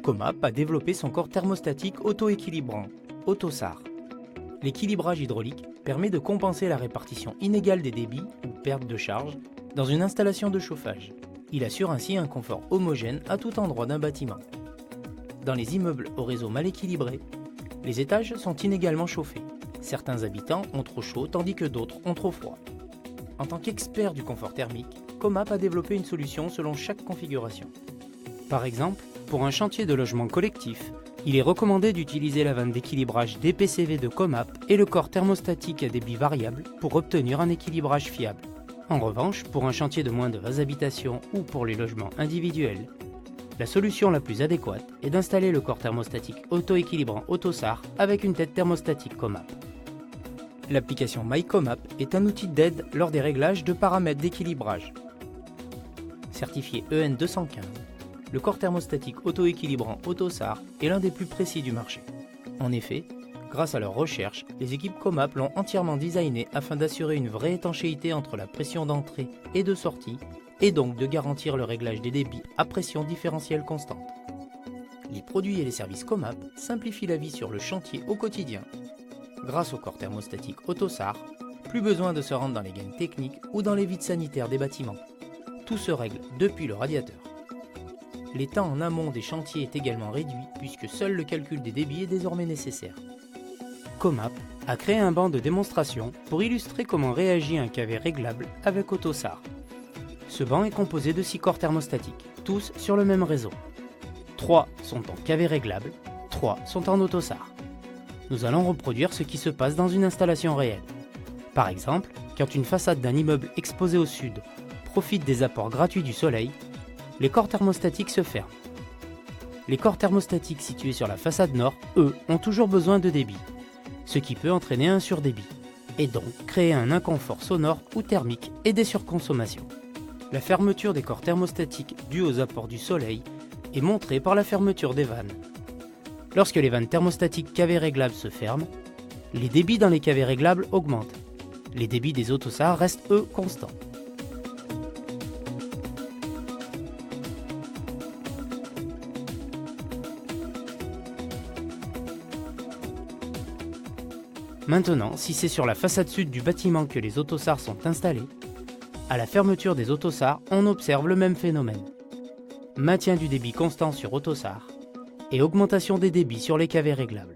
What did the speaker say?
Comap a développé son corps thermostatique auto-équilibrant, Autosar. L'équilibrage hydraulique permet de compenser la répartition inégale des débits ou perte de charge dans une installation de chauffage. Il assure ainsi un confort homogène à tout endroit d'un bâtiment. Dans les immeubles au réseau mal équilibré, les étages sont inégalement chauffés. Certains habitants ont trop chaud tandis que d'autres ont trop froid. En tant qu'expert du confort thermique, Comap a développé une solution selon chaque configuration. Par exemple, pour un chantier de logement collectif, il est recommandé d'utiliser la vanne d'équilibrage DPCV de Comap et le corps thermostatique à débit variable pour obtenir un équilibrage fiable. En revanche, pour un chantier de moins de 20 habitations ou pour les logements individuels, la solution la plus adéquate est d'installer le corps thermostatique auto-équilibrant Autosar avec une tête thermostatique Comap. L'application MyComap est un outil d'aide lors des réglages de paramètres d'équilibrage. Certifié EN 215, le corps thermostatique auto-équilibrant Autosar est l'un des plus précis du marché. En effet, grâce à leurs recherches, les équipes Comap l'ont entièrement designé afin d'assurer une vraie étanchéité entre la pression d'entrée et de sortie, et donc de garantir le réglage des débits à pression différentielle constante. Les produits et les services Comap simplifient la vie sur le chantier au quotidien. Grâce au corps thermostatique Autosar, plus besoin de se rendre dans les gangs techniques ou dans les vides sanitaires des bâtiments. Tout se règle depuis le radiateur. Les temps en amont des chantiers est également réduit puisque seul le calcul des débits est désormais nécessaire. Comap a créé un banc de démonstration pour illustrer comment réagit un KV réglable avec Autosar. Ce banc est composé de 6 corps thermostatiques, tous sur le même réseau. 3 sont en KV réglable, 3 sont en Autosar. Nous allons reproduire ce qui se passe dans une installation réelle. Par exemple, quand une façade d'un immeuble exposé au sud profite des apports gratuits du soleil, les corps thermostatiques se ferment. Les corps thermostatiques situés sur la façade nord, eux, ont toujours besoin de débit, ce qui peut entraîner un surdébit, et donc créer un inconfort sonore ou thermique et des surconsommations. La fermeture des corps thermostatiques due aux apports du soleil est montrée par la fermeture des vannes. Lorsque les vannes thermostatiques KV réglables se ferment, les débits dans les KV réglables augmentent. Les débits des Autosar restent eux constants. Maintenant, si c'est sur la façade sud du bâtiment que les Autosar sont installés, à la fermeture des Autosar, on observe le même phénomène. Maintien du débit constant sur Autosar et augmentation des débits sur les KV réglables.